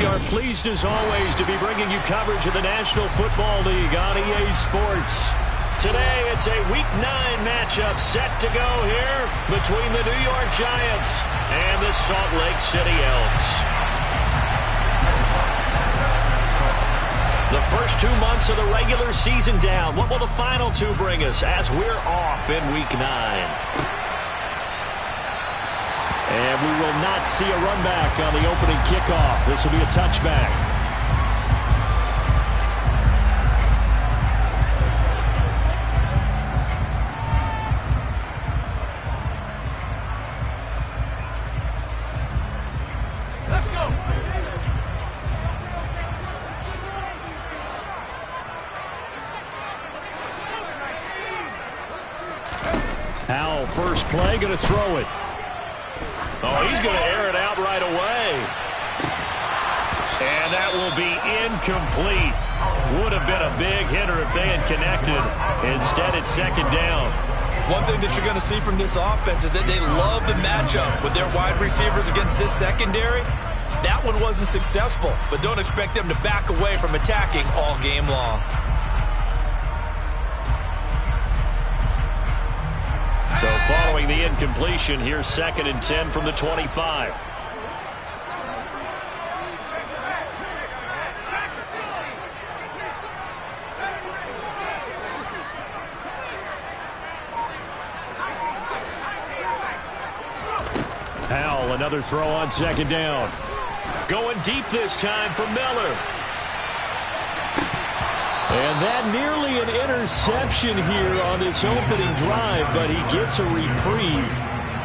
are pleased as always to be bringing you coverage of the National Football League on EA Sports. Today it's a Week 9 matchup set to go here between the New York Giants and the Salt Lake City Elks. The first 2 months of the regular season down. What will the final 2 bring us as we're off in Week 9? And we will not see a run back on the opening kickoff. This will be a touchback. Let's go. Howell, first play, going to throw it. Oh, he's going to air it out right away. And that will be incomplete. Would have been a big hitter if they had connected. Instead, it's second down. One thing that you're going to see from this offense is that they love the matchup with their wide receivers against this secondary. That one wasn't successful, but don't expect them to back away from attacking all game long. So following the incompletion, here's 2nd and 10 from the 25. Howell, another throw on 2nd down. Going deep this time for Miller. And that nearly an interception here on this opening drive, but he gets a reprieve.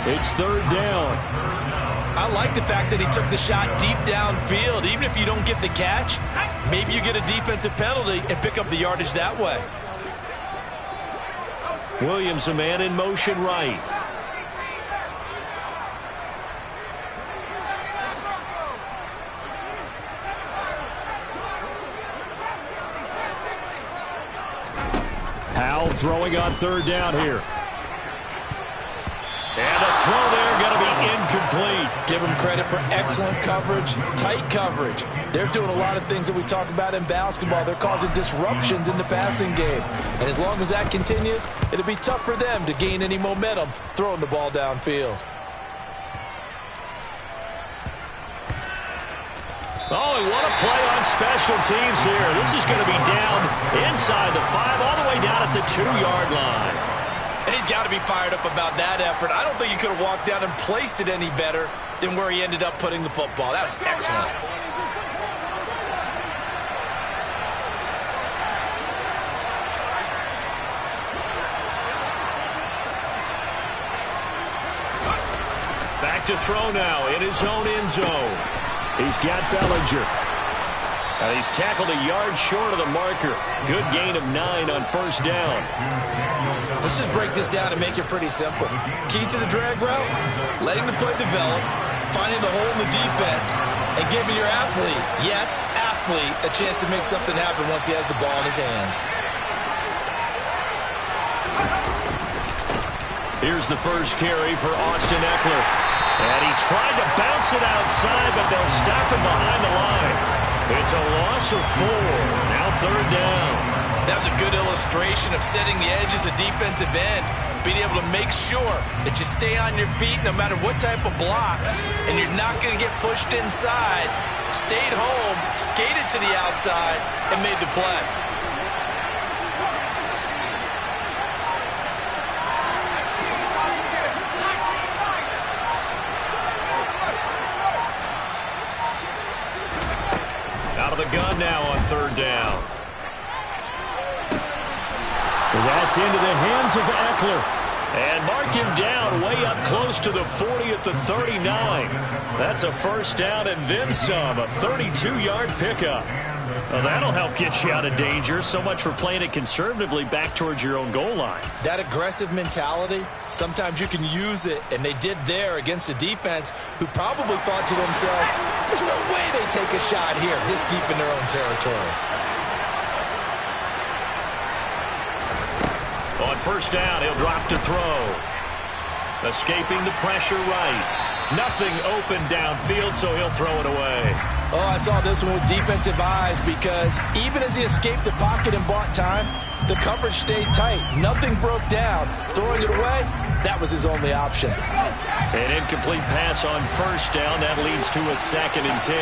It's 3rd down. I like the fact that he took the shot deep downfield. Even if you don't get the catch, maybe you get a defensive penalty and pick up the yardage that way. Williams, a man in motion right. Howell throwing on 3rd down here. And a throw there going to be incomplete. Give them credit for excellent coverage, tight coverage. They're doing a lot of things that we talk about in basketball. They're causing disruptions in the passing game. And as long as that continues, it'll be tough for them to gain any momentum throwing the ball downfield. Oh, and what a play on special teams here. This is going to be down inside the 5, all the way down at the 2-yard line. And he's got to be fired up about that effort. I don't think he could have walked down and placed it any better than where he ended up putting the football. That was excellent. Back to throw now in his own end zone. He's got Bellinger. And he's tackled a yard short of the marker. Good gain of 9 on 1st down. Let's just break this down and make it pretty simple. Key to the drag route, letting the play develop, finding the hole in the defense, and giving your athlete, yes, athlete, a chance to make something happen once he has the ball in his hands. Here's the first carry for Austin Eckler. And he tried to bounce it outside, but they'll stop him behind the line. It's a loss of 4. Now 3rd down. That was a good illustration of setting the edge as a defensive end, being able to make sure that you stay on your feet no matter what type of block, and you're not going to get pushed inside. Stayed home, skated to the outside, and made the play. Out of the gun now on 3rd down. That's into the hands of Eckler. And mark him down way up close to the 40 at the 39. That's a 1st down and then some. A 32-yard pickup. Well, that'll help get you out of danger. So much for playing it conservatively back towards your own goal line. That aggressive mentality, sometimes you can use it, and they did there against a defense who probably thought to themselves, there's no way they take a shot here this deep in their own territory. On 1st down, he'll drop to throw. Escaping the pressure right. Nothing open downfield, so he'll throw it away. Oh, I saw this one with defensive eyes because even as he escaped the pocket and bought time, the coverage stayed tight. Nothing broke down. Throwing it away, that was his only option. An incomplete pass on first down. That leads to a 2nd and 10.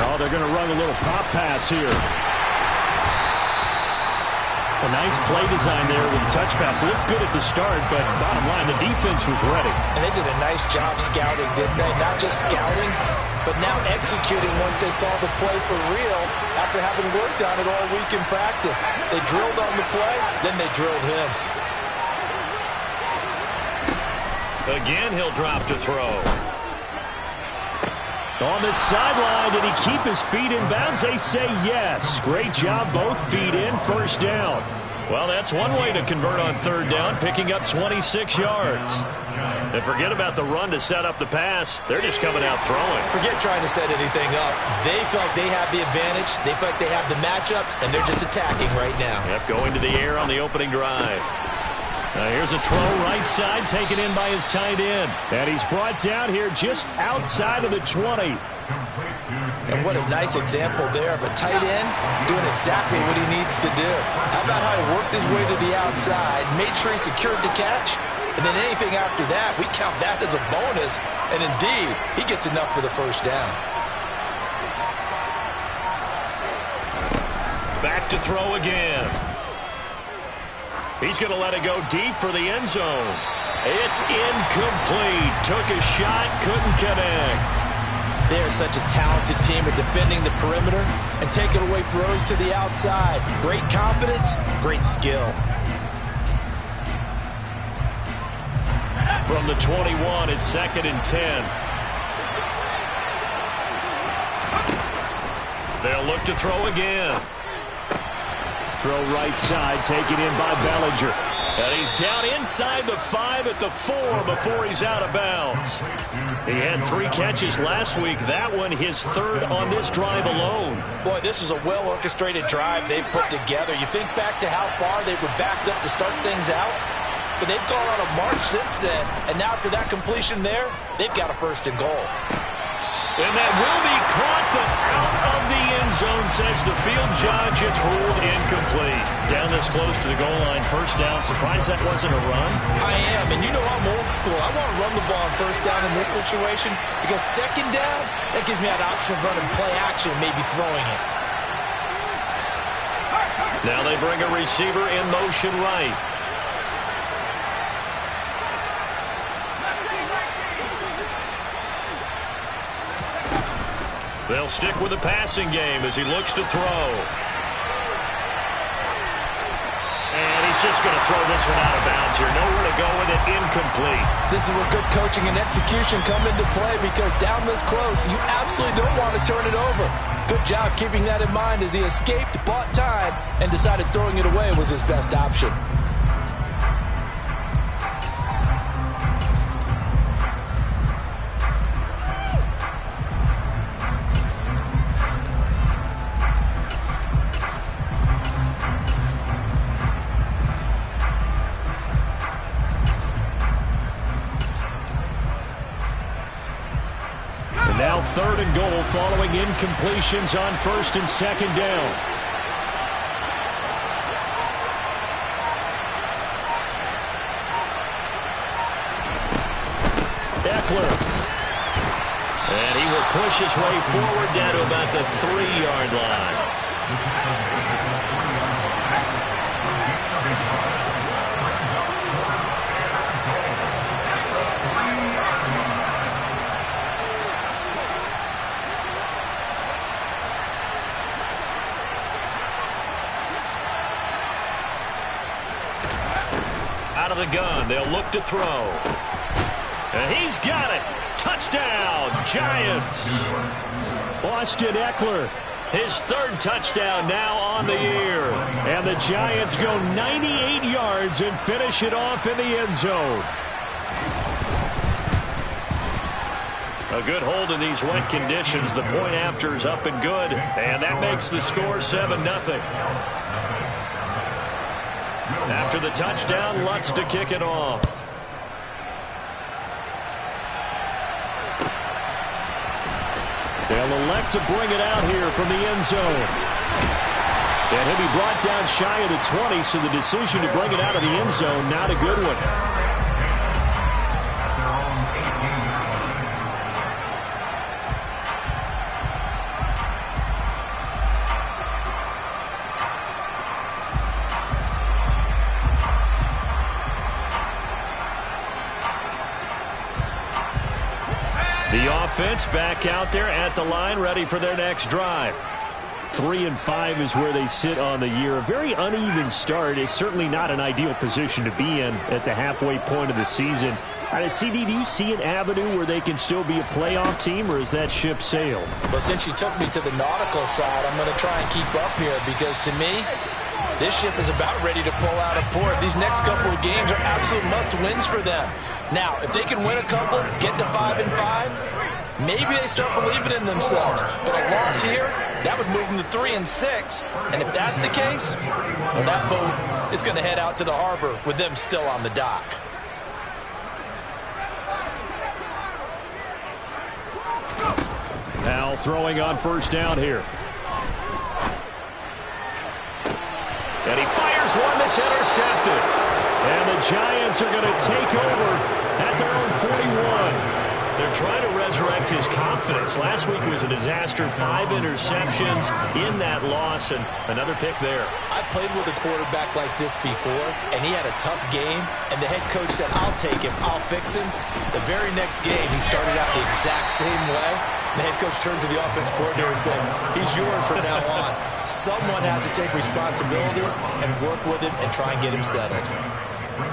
Oh, they're going to run a little pop pass here. A nice play design there with the touch pass. Looked good at the start, but bottom line, the defense was ready. And they did a nice job scouting, didn't they? Not just scouting, but now executing once they saw the play for real after having worked on it all week in practice. They drilled on the play, then they drilled him. Again, he'll drop to throw. On the sideline, did he keep his feet in bounds? They say yes. Great job, both feet in, first down. Well, that's one way to convert on third down, picking up 26 yards. And forget about the run to set up the pass. They're just coming out throwing. Forget trying to set anything up. They feel like they have the advantage. They feel like they have the matchups, and they're just attacking right now. Yep, going to the air on the opening drive. Here's a throw right side, taken in by his tight end. And he's brought down here just outside of the 20. And what a nice example there of a tight end doing exactly what he needs to do. How about how he worked his way to the outside, made sure he secured the catch, and then anything after that, we count that as a bonus. And indeed, he gets enough for the first down. Back to throw again. He's going to let it go deep for the end zone. It's incomplete. Took a shot, couldn't connect. They're such a talented team at defending the perimeter and taking away throws to the outside. Great confidence, great skill. From the 21, it's 2nd and 10. They'll look to throw again. Throw right side, taken in by Bellinger. And he's down inside the 5 at the 4 before he's out of bounds. He had 3 catches last week. That one his 3rd on this drive alone. Boy, this is a well-orchestrated drive they've put together. You think back to how far they were backed up to start things out, but they've gone on a march since then. And now after that completion there, they've got a 1st and goal. And that will be caught, but out of the end zone, says the field judge. It's ruled incomplete. Down this close to the goal line, first down. Surprised that wasn't a run? I am, and you know I'm old school. I want to run the ball on first down in this situation because second down, that gives me that option of running play action, maybe throwing it. Now they bring a receiver in motion right. They'll stick with the passing game as he looks to throw. And he's just going to throw this one out of bounds here. Nowhere to go with it. Incomplete. This is where good coaching and execution come into play because down this close, you absolutely don't want to turn it over. Good job keeping that in mind as he escaped, bought time, and decided throwing it away was his best option. Now 3rd and goal following incompletions on 1st and 2nd down. Eckler. And he will push his way forward down to about the 3-yard line. Out of the gun, they'll look to throw. And he's got it. Touchdown, Giants. Austin Eckler. His 3rd touchdown now on the year. And the Giants go 98 yards and finish it off in the end zone. A good hold in these wet conditions. The point after is up and good. And that makes the score 7-0. After the touchdown, Lutz to kick it off. They'll elect to bring it out here from the end zone. And he'll be brought down shy of the 20, so the decision to bring it out of the end zone, not a good one. The offense back out there at the line, ready for their next drive. 3-5 is where they sit on the year. A very uneven start is certainly not an ideal position to be in at the halfway point of the season. CD, do you see an avenue where they can still be a playoff team, or is that ship sailed? Well, since you took me to the nautical side, I'm going to try and keep up here because to me, this ship is about ready to pull out of port. These next couple of games are absolute must-wins for them. Now, if they can win a couple, get to 5-5, maybe they start believing in themselves. But a loss here, that would move them to 3-6. And if that's the case, well, that boat is going to head out to the harbor with them still on the dock. Now throwing on first down here. And he fires one that's intercepted. And the Giants are going to take over at their own 41. They're trying to resurrect his confidence. Last week was a disaster. 5 interceptions in that loss, and another pick there. I played with a quarterback like this before, and he had a tough game, and the head coach said, I'll take him, I'll fix him. The very next game, he started out the exact same way. The head coach turned to the offense coordinator and said, he's yours from now on. Someone has to take responsibility and work with him and try and get him settled.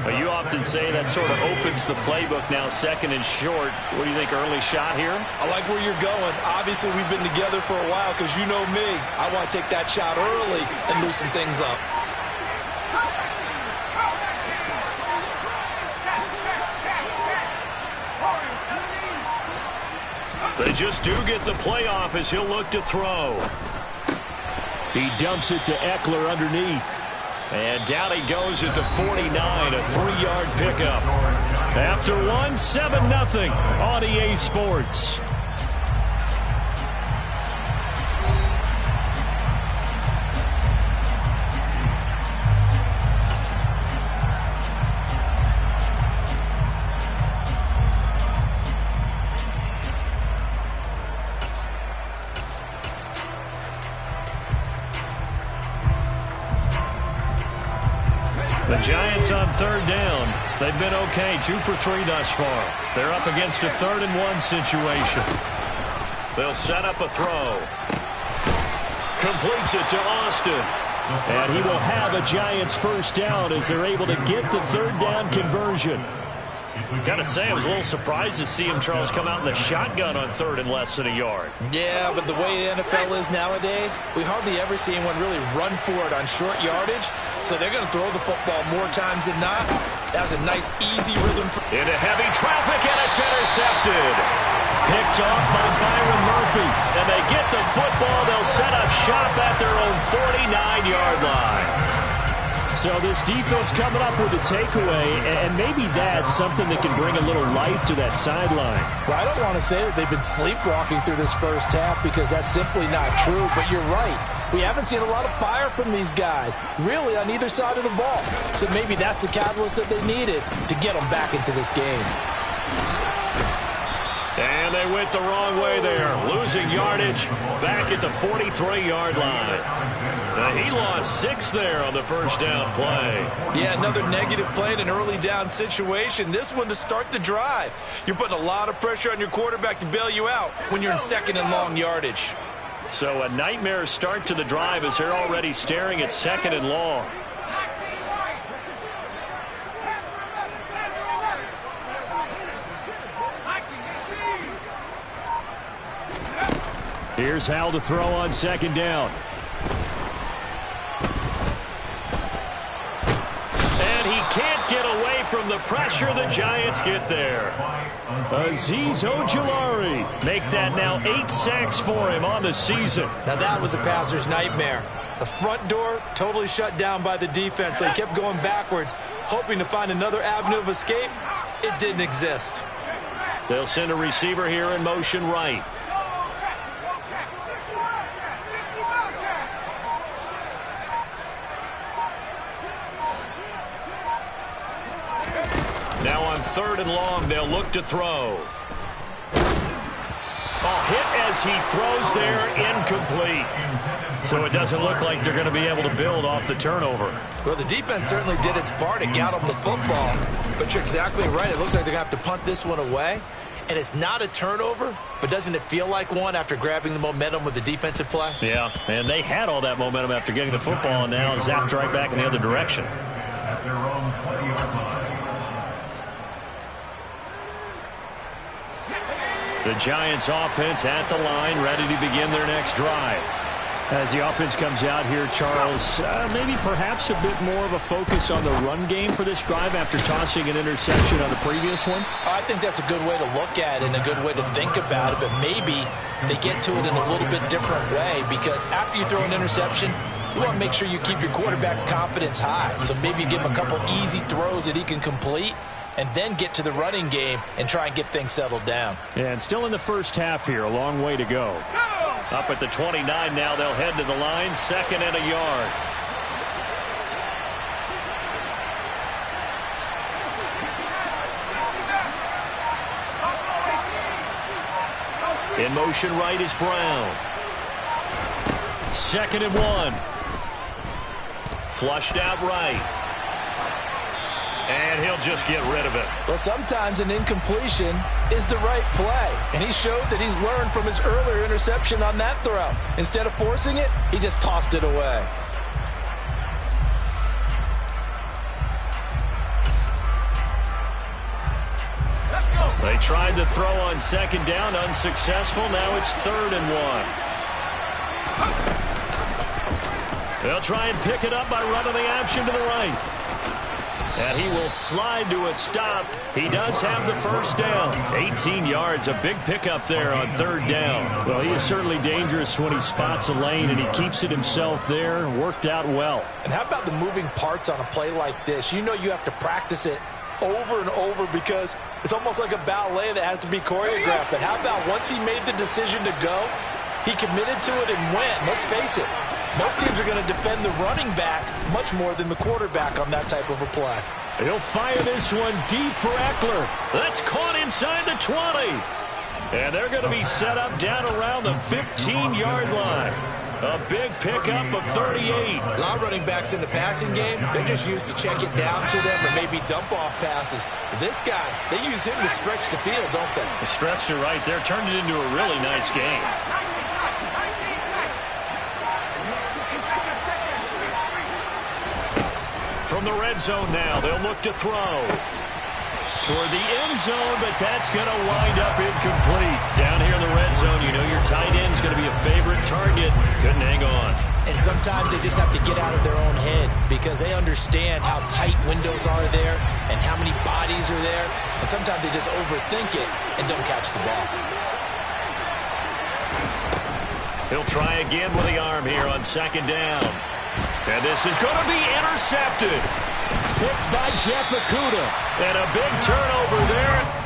Well, you often say that sort of opens the playbook now, second and short. What do you think, early shot here? I like where you're going. Obviously, we've been together for a while because you know me. I want to take that shot early and loosen things up. They just do get the playoff as he'll look to throw. He dumps it to Eckler underneath. And down he goes at the 49, a 3-yard pickup. After one, 7-0 on EA Sports. The Giants on third down. They've been okay, 2 for 3 thus far. They're up against a 3rd-and-1 situation. They'll set up a throw. Completes it to Austin. And he will have a Giants first down as they're able to get the 3rd down conversion. Got to say, I was a little surprised to see him, Charles, come out in the shotgun on 3rd and less than a yard. Yeah, but the way the NFL is nowadays, we hardly ever see anyone really run for it on short yardage. So they're going to throw the football more times than not. That was a nice, easy rhythm. Into heavy traffic, and it's intercepted. Picked off by Byron Murphy. And they get the football. They'll set up shop at their own 49-yard line. So this defense coming up with a takeaway, and maybe that's something that can bring a little life to that sideline. Well, I don't want to say that they've been sleepwalking through this first half because that's simply not true, but you're right. We haven't seen a lot of fire from these guys, really, on either side of the ball. So maybe that's the catalyst that they needed to get them back into this game. And they went the wrong way there, losing yardage back at the 43-yard line. Now, he lost 6 there on the first down play. Yeah, another negative play in an early down situation. This one to start the drive. You're putting a lot of pressure on your quarterback to bail you out when you're in 2nd and long yardage. So a nightmare start to the drive as they're already staring at 2nd and long. Here's Hal to throw on 2nd down. And he can't get away from the pressure. The Giants get there. Azeez Ojulari make that now 8 sacks for him on the season. Now that was a passer's nightmare. The front door totally shut down by the defense, so he kept going backwards, hoping to find another avenue of escape. It didn't exist. They'll send a receiver here in motion right. Now on 3rd and long, they'll look to throw. Hit as he throws there, incomplete. So it doesn't look like they're going to be able to build off the turnover. Well, the defense certainly did its part to get them the football. But you're exactly right. It looks like they're going to have to punt this one away. And it's not a turnover, but doesn't it feel like one after grabbing the momentum with the defensive play? Yeah, and they had all that momentum after getting the football, and now zapped right back in the other direction. The Giants offense at the line, ready to begin their next drive. As the offense comes out here, Charles, maybe perhaps a bit more of a focus on the run game for this drive after tossing an interception on the previous one? I think that's a good way to look at it and a good way to think about it, but maybe they get to it in a little bit different way, because after you throw an interception, you want to make sure you keep your quarterback's confidence high. So maybe you give him a couple easy throws that he can complete, and then get to the running game and try and get things settled down. And still in the first half here, a long way to go. Up at the 29 now, they'll head to the line, 2nd and a yard. In motion right is Brown. 2nd and 1. Flushed out right. And he'll just get rid of it. Well, sometimes an incompletion is the right play. And he showed that he's learned from his earlier interception on that throw. Instead of forcing it, he just tossed it away. They tried to throw on 2nd down, unsuccessful. Now it's 3rd and 1. They'll try and pick it up by running the option to the right. And he will slide to a stop. He does have the first down. 18 yards, a big pickup there on 3rd down. Well, he is certainly dangerous when he spots a lane, and he keeps it himself there. Worked out well. And how about the moving parts on a play like this? You know you have to practice it over and over because it's almost like a ballet that has to be choreographed. But how about once he made the decision to go, he committed to it and went. Let's face it. Most teams are going to defend the running back much more than the quarterback on that type of a play. He'll fire this one deep for Eckler. That's caught inside the 20. And they're going to be set up down around the 15-yard line. A big pickup of 38. A lot of running backs in the passing game, they're just used to check it down to them or maybe dump-off passes. But this guy, they use him to stretch the field, don't they? The stretcher right there turned it into a really nice game. From the red zone now, they'll look to throw. Toward the end zone, but that's going to wind up incomplete. Down here in the red zone, you know your tight end's going to be a favorite target. Couldn't hang on. And sometimes they just have to get out of their own head because they understand how tight windows are there and how many bodies are there. And sometimes they just overthink it and don't catch the ball. He'll try again with the arm here on 2nd down. And this is going to be intercepted. Picked by Jeff Okudah. And a big turnover there.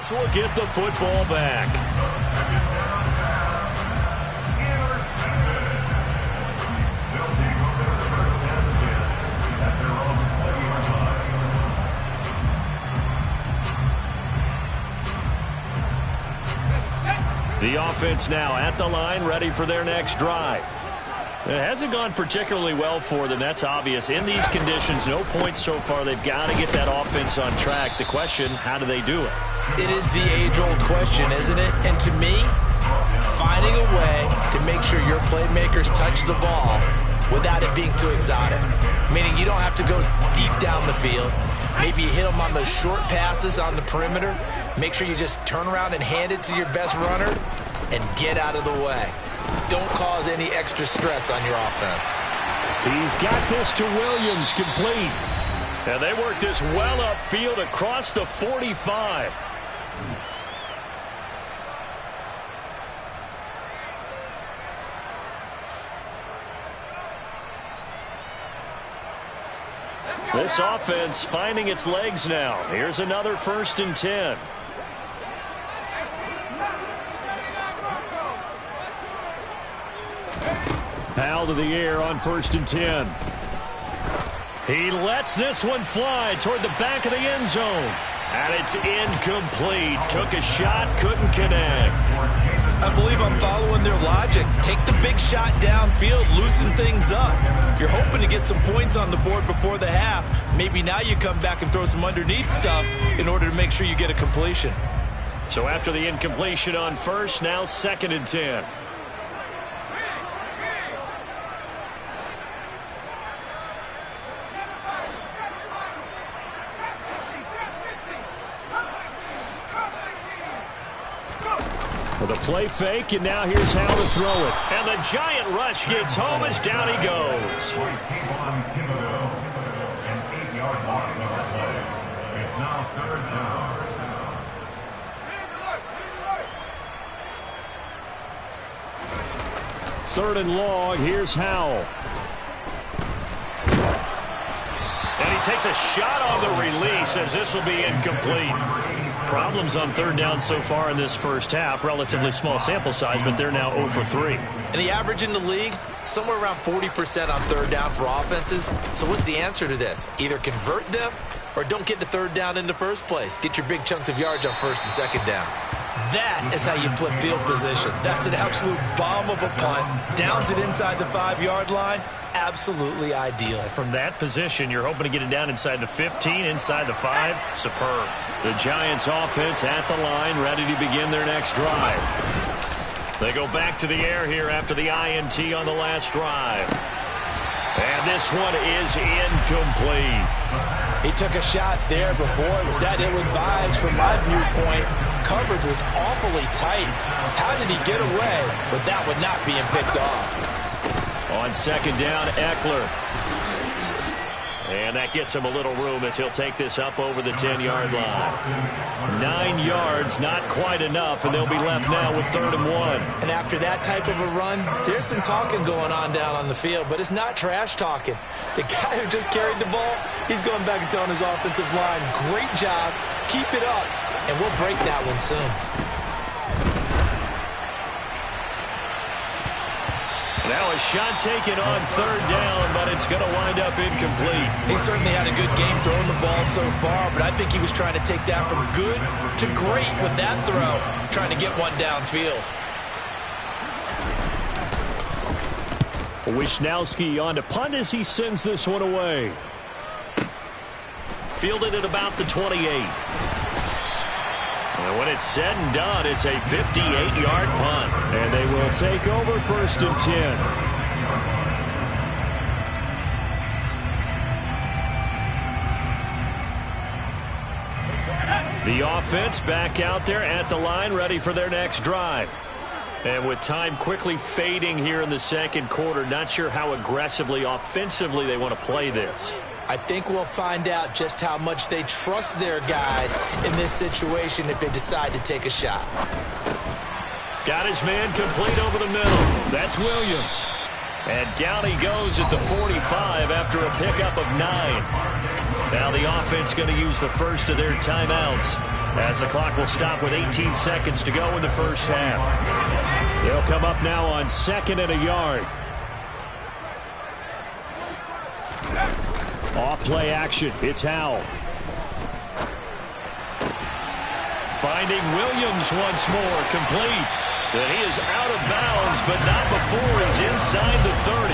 So we'll get the football back. The offense now at the line, ready for their next drive. It hasn't gone particularly well for them. That's obvious. In these conditions, no points so far. They've got to get that offense on track. The question, how do they do it? It is the age-old question, isn't it? And to me, finding a way to make sure your playmakers touch the ball without it being too exotic. Meaning you don't have to go deep down the field. Maybe you hit them on those short passes on the perimeter. Make sure you just turn around and hand it to your best runner and get out of the way. Don't cause any extra stress on your offense. He's got this to Williams, complete. And they work this well upfield across the 45. This offense finding its legs now. Here's another 1st and 10. Powell to the air on 1st and 10. He lets this one fly toward the back of the end zone. And it's incomplete. Took a shot, couldn't connect. I believe I'm following their logic. Take the big shot downfield, loosen things up. You're hoping to get some points on the board before the half. Maybe now you come back and throw some underneath stuff in order to make sure you get a completion. So after the incompletion on 1st, now 2nd and 10. With a play fake, and now here's how to throw it. And the giant rush gets home as down he goes. It's now 3rd down. 3rd and long, here's Howell. And he takes a shot on the release as this will be incomplete. Problems on 3rd down so far in this first half. Relatively small sample size, but they're now 0 for 3. And the average in the league, somewhere around 40% on 3rd down for offenses. So what's the answer to this? Either convert them or don't get to 3rd down in the first place. Get your big chunks of yards on 1st and 2nd down. That is how you flip field position. That's an absolute bomb of a punt. Downs it inside the 5-yard line. Absolutely ideal. From that position, you're hoping to get it down inside the 15, inside the 5. Superb. The Giants offense at the line, ready to begin their next drive. They go back to the air here after the INT on the last drive. And this one is incomplete. He took a shot there, but boy, was that ill-advised from my viewpoint. Coverage was awfully tight. How did he get away with that one not being picked off? On 2nd down, Eckler. And that gets him a little room as he'll take this up over the 10-yard line. 9 yards, not quite enough, and they'll be left now with 3rd and 1. And after that type of a run, there's some talking going on down on the field, but it's not trash talking. The guy who just carried the ball, he's going back and telling his offensive line, great job, keep it up, and we'll break that one soon. Now a shot taken on 3rd down, but it's going to wind up incomplete. He certainly had a good game throwing the ball so far, but I think he was trying to take that from good to great with that throw, trying to get one downfield. Wisnowski on to punt as he sends this one away. Fielded at about the 28. And when it's said and done, it's a 58-yard punt. And they will take over 1st and 10. The offense back out there at the line, ready for their next drive. And with time quickly fading here in the 2nd quarter, not sure how aggressively, offensively they want to play this. I think we'll find out just how much they trust their guys in this situation if they decide to take a shot. Got his man complete over the middle. That's Williams. And down he goes at the 45 after a pickup of 9. Now the offense going to use the first of their timeouts as the clock will stop with 18 seconds to go in the first half. They'll come up now on 2nd and a yard. Off-play action. It's Howell. Finding Williams once more, complete. But he is out of bounds, but not before he's inside the 30.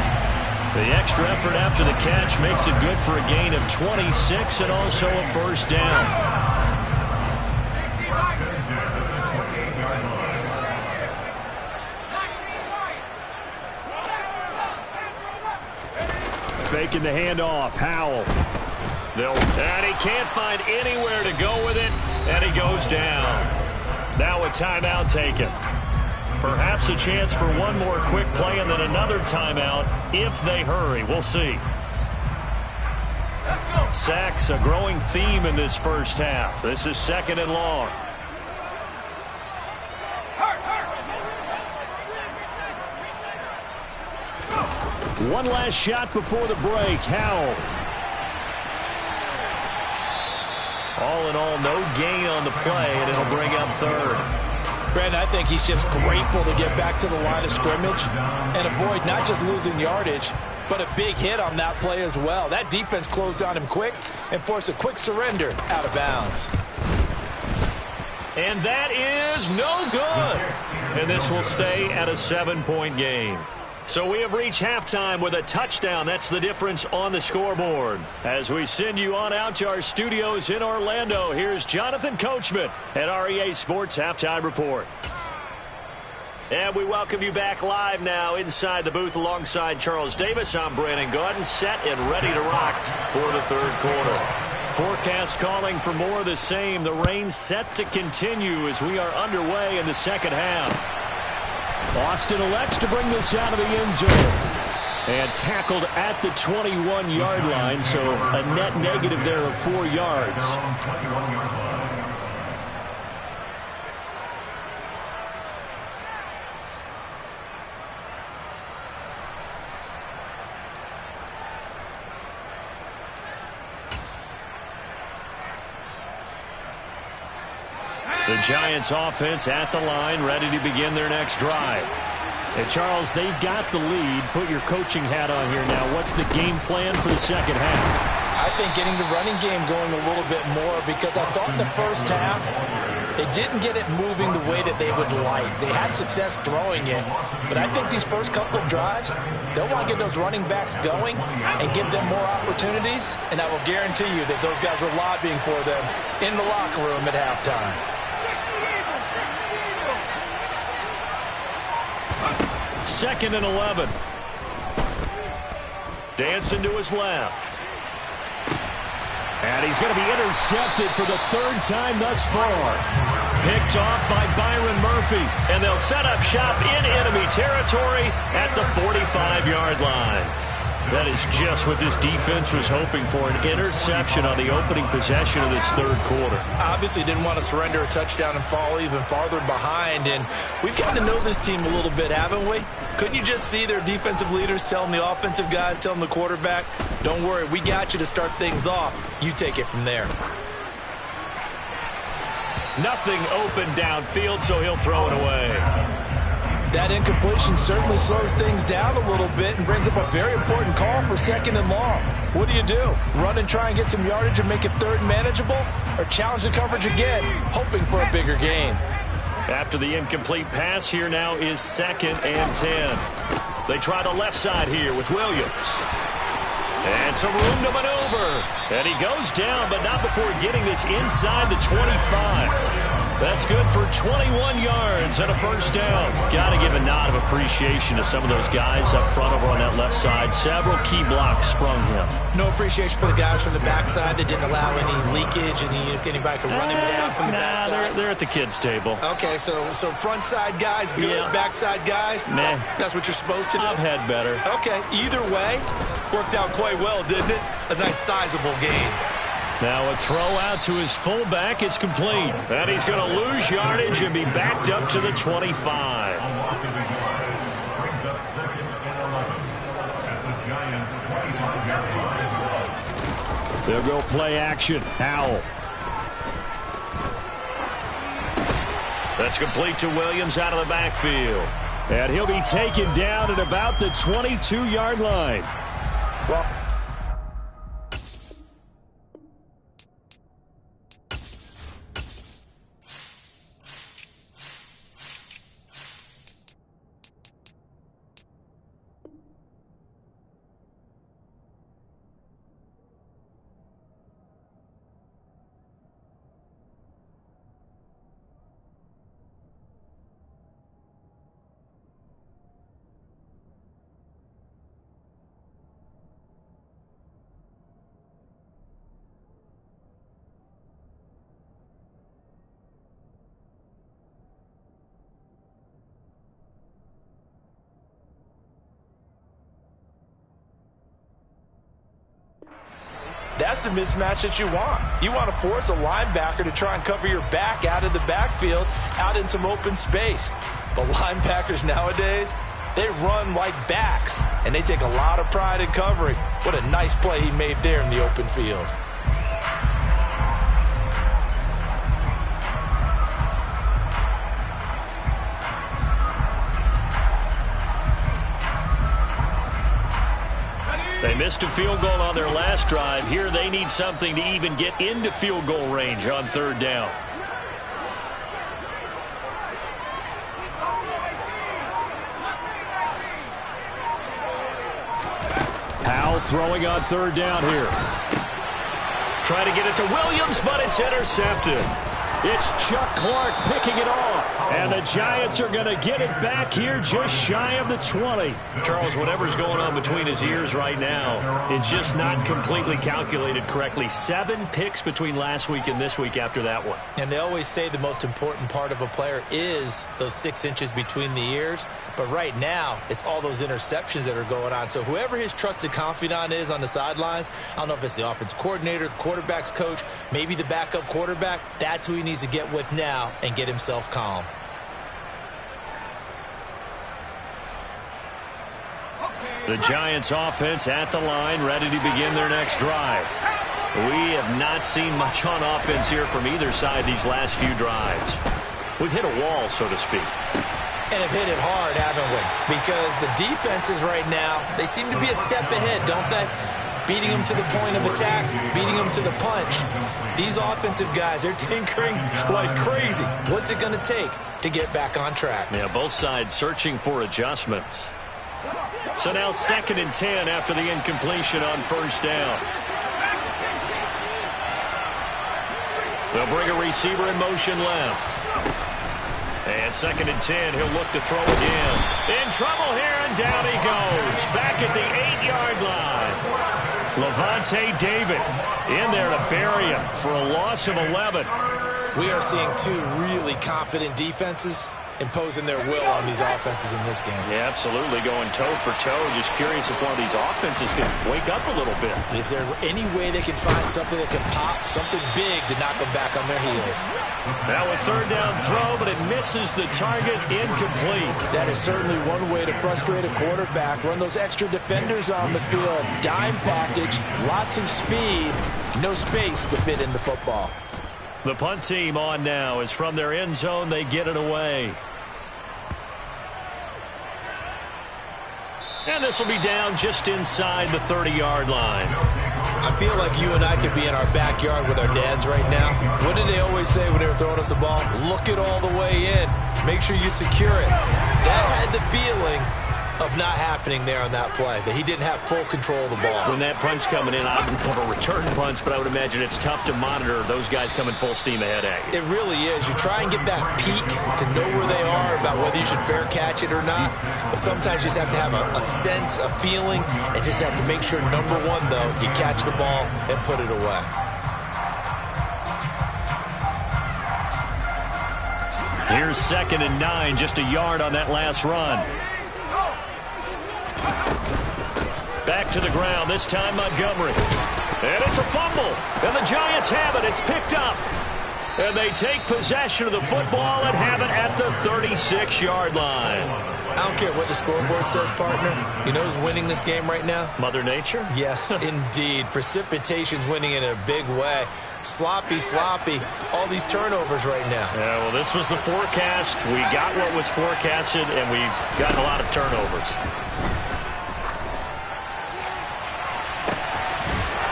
The extra effort after the catch makes it good for a gain of 26 and also a 1st down. Faking the handoff. Howell. And he can't find anywhere to go with it, and he goes down. Now a timeout taken. Perhaps a chance for one more quick play and then another timeout if they hurry. We'll see. Sacks, a growing theme in this first half. This is 2nd and long. One last shot before the break. Howell. All in all, no gain on the play, and it'll bring up 3rd. Brandon, I think he's just grateful to get back to the line of scrimmage and avoid not just losing yardage, but a big hit on that play as well. That defense closed on him quick and forced a quick surrender out of bounds. And that is no good. And this will stay at a 7-point game. So we have reached halftime with a touchdown. That's the difference on the scoreboard. As we send you on out to our studios in Orlando, here's Jonathan Coachman at REA Sports Halftime Report. And we welcome you back live now inside the booth alongside Charles Davis. I'm Brandon Gaudin, set and ready to rock for the 3rd quarter. Forecast calling for more of the same. The rain set to continue as we are underway in the 2nd half. Austin elects to bring this out of the end zone. And tackled at the 21-yard line, so a net negative there of 4 yards. The Giants offense at the line, ready to begin their next drive. And Charles, they've got the lead. Put your coaching hat on here now. What's the game plan for the 2nd half? I think getting the running game going a little bit more, because I thought in the first half they didn't get it moving the way that they would like. They had success throwing it, but I think these first couple of drives, they'll want to get those running backs going and give them more opportunities, and I will guarantee you that those guys were lobbying for them in the locker room at halftime. 2nd and 11. Dancing to his left. And he's going to be intercepted for the 3rd time thus far. Picked off by Byron Murphy. And they'll set up shop in enemy territory at the 45-yard line. That is just what this defense was hoping for, an interception on the opening possession of this 3rd quarter. Obviously didn't want to surrender a touchdown and fall even farther behind, and we've gotten to know this team a little bit, haven't we? Couldn't you just see their defensive leaders telling the offensive guys, telling the quarterback, don't worry, we got you to start things off. You take it from there. Nothing open downfield, so he'll throw it away. That incompletion certainly slows things down a little bit and brings up a very important call for 2nd and long. What do? Run and try and get some yardage and make it 3rd manageable? Or challenge the coverage again, hoping for a bigger gain? After the incomplete pass, here now is 2nd and 10. They try the left side here with Williams. And some room to maneuver. And he goes down, but not before getting this inside the 25. That's good for 21 yards and a 1st down. Got to give a nod of appreciation to some of those guys up front over on that left side. Several key blocks sprung him. No appreciation for the guys from the backside that didn't allow any leakage, and anybody could run him down from the backside. They're at the kids' table. Okay, so front side guys good, yeah. Backside guys? Meh. That's what you're supposed to do? I've had better. Okay, either way, worked out quite well, didn't it? A nice sizable gain. Now a throw out to his fullback is complete. And he's going to lose yardage and be backed up to the 25. They'll go play action. Howell. That's complete to Williams out of the backfield. And he'll be taken down at about the 22-yard line. Well, That's the mismatch that you want. You want to force a linebacker to try and cover your back out of the backfield, out in some open space. But linebackers nowadays, they run like backs, and they take a lot of pride in covering. What a nice play he made there in the open field. They missed a field goal on their last drive. Here they need something to even get into field goal range on third down. Powell throwing on third down here. Trying to get it to Williams, but it's intercepted. It's Chuck Clark picking it off. And the Giants are going to get it back here just shy of the 20. Charles, whatever's going on between his ears right now, it's just not completely calculated correctly. 7 picks between last week and this week after that one. And they always say the most important part of a player is those 6 inches between the ears. But right now, it's all those interceptions that are going on. So whoever his trusted confidant is on the sidelines, I don't know if it's the offense coordinator, the quarterback's coach, maybe the backup quarterback, that's who he needs to get with now and get himself calm. The Giants offense at the line, ready to begin their next drive. We have not seen much on offense here from either side these last few drives. We've hit a wall, so to speak. And have hit it hard, haven't we? Because the defenses right now, they seem to be a step ahead, don't they? Beating them to the point of attack, beating them to the punch. These offensive guys, they're tinkering like crazy. What's it going to take to get back on track? Yeah, both sides searching for adjustments. So now 2nd and 10 after the incompletion on first down. They'll bring a receiver in motion left. And 2nd and 10, he'll look to throw again. In trouble here, and down he goes. Back at the 8-yard line. Levante David in there to bury him for a loss of 11. We are seeing 2 really confident defenses imposing their will on these offenses in this game. Yeah, absolutely, going toe for toe. Just curious if one of these offenses can wake up a little bit. Is there any way they can find something that can pop, something big to knock them back on their heels? Now a third down throw, but it misses the target, incomplete. That is certainly one way to frustrate a quarterback. Run those extra defenders on the field. Dime package, lots of speed, no space to fit in the football. The punt team on now as from their end zone they get it away. And this will be down just inside the 30-yard line. I feel like you and I could be in our backyard with our dads right now. What did they always say when they were throwing us the ball? Look it all the way in. Make sure you secure it. That had the feeling of not happening there on that play, that he didn't have full control of the ball. When that punch coming in, I would cover return punts, but I would imagine it's tough to monitor those guys coming full steam ahead at you. It really is. You try and get that peek to know where they are about whether you should fair catch it or not, but sometimes you just have to have a sense, a feeling, and just have to make sure, number one, though, you catch the ball and put it away. Here's 2nd and 9, just a yard on that last run. Back to the ground, this time Montgomery. And it's a fumble. And the Giants have it. It's picked up. And they take possession of the football and have it at the 36-yard line. I don't care what the scoreboard says, partner. You know who's winning this game right now? Mother Nature? Yes, indeed. Precipitation's winning in a big way. Sloppy, all these turnovers right now. Yeah, well, this was the forecast. We got what was forecasted, and we've gotten a lot of turnovers.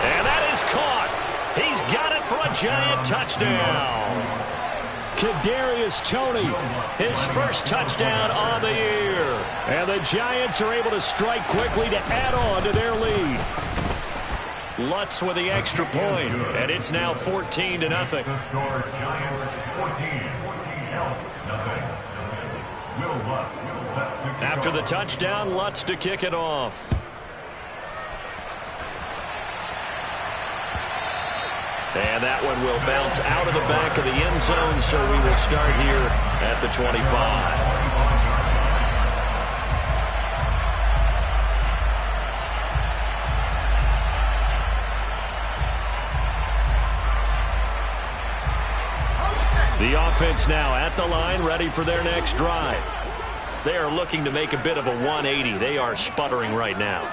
And that is caught. He's got it for a Giant touchdown. Kadarius Toney, his first touchdown on the year. And the Giants are able to strike quickly to add on to their lead. Lutz with the extra point, and it's now 14-0. After the touchdown, Lutz to kick it off. And that one will bounce out of the back of the end zone, so we will start here at the 25. The offense now at the line, ready for their next drive. They are looking to make a bit of a 180. They are sputtering right now.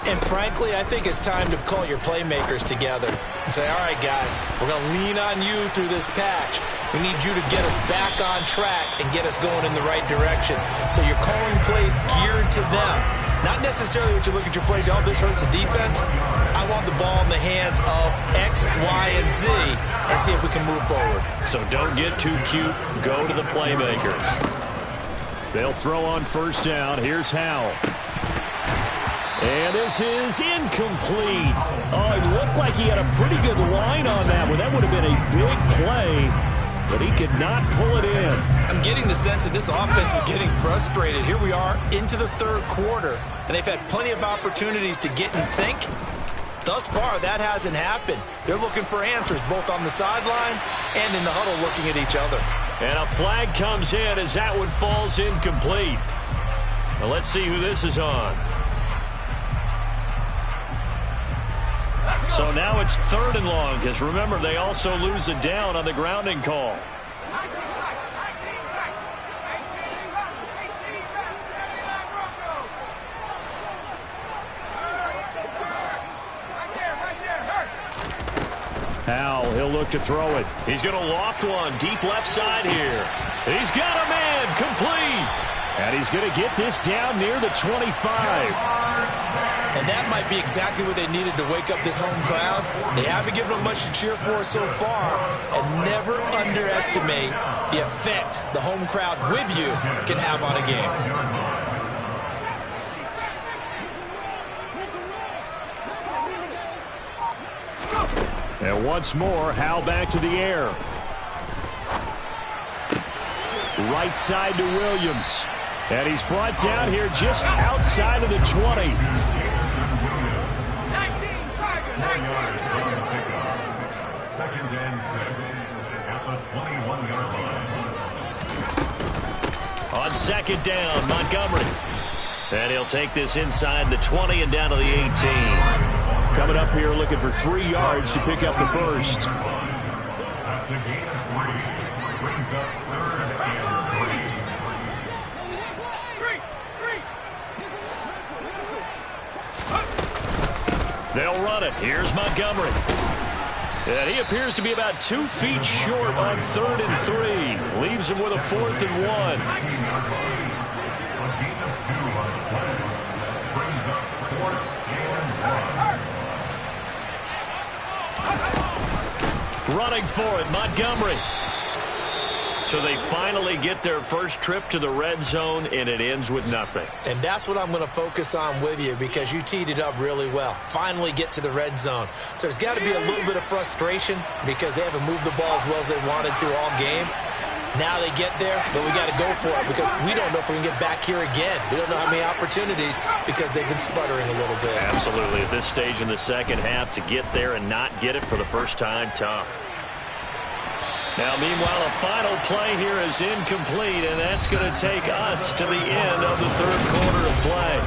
And frankly, I think it's time to call your playmakers together and say, all right, guys, we're going to lean on you through this patch. We need you to get us back on track and get us going in the right direction. So you're calling plays geared to them. Not necessarily what you look at your plays, oh, this hurts the defense. I want the ball in the hands of X, Y, and Z and see if we can move forward. So don't get too cute. Go to the playmakers. They'll throw on first down. Here's Howell. And this is incomplete. Oh, it looked like he had a pretty good line on that one. That would have been a big play, but he could not pull it in. I'm getting the sense that this offense is getting frustrated. Here we are into the third quarter, and they've had plenty of opportunities to get in sync. Thus far, that hasn't happened. They're looking for answers both on the sidelines and in the huddle looking at each other. And a flag comes in as that one falls incomplete. Now let's see who this is on. So now it's 3rd and long, because remember, they also lose it down on the grounding call. Howell, he'll look to throw it. He's going to loft one deep left side here. He's got a man, complete. And he's going to get this down near the 25. And that might be exactly what they needed to wake up this home crowd. They haven't given them much to cheer for so far. And never underestimate the effect the home crowd with you can have on a game. And once more, Howell back to the air. Right side to Williams. And he's brought down here just outside of the 20. 19, Second and 6 at the 21-yard line. On second down, Montgomery. And he'll take this inside the 20 and down to the 18. Coming up here looking for 3 yards to pick up the first. That's a gain of 3. Brings up 3rd and 3. They'll run it. Here's Montgomery. And he appears to be about 2 feet short on 3rd and 3. Leaves him with a 4th and 1. Running for it, Montgomery. So they finally get their first trip to the red zone, and it ends with nothing. And that's what I'm going to focus on with you, because you teed it up really well. Finally get to the red zone. So there's got to be a little bit of frustration because they haven't moved the ball as well as they wanted to all game. Now they get there, but we got to go for it because we don't know if we can get back here again. We don't know how many opportunities because they've been sputtering a little bit. Absolutely. At this stage in the second half, to get there and not get it for the first time, tough. Now, meanwhile, a final play here is incomplete, and that's going to take us to the end of the third quarter of play.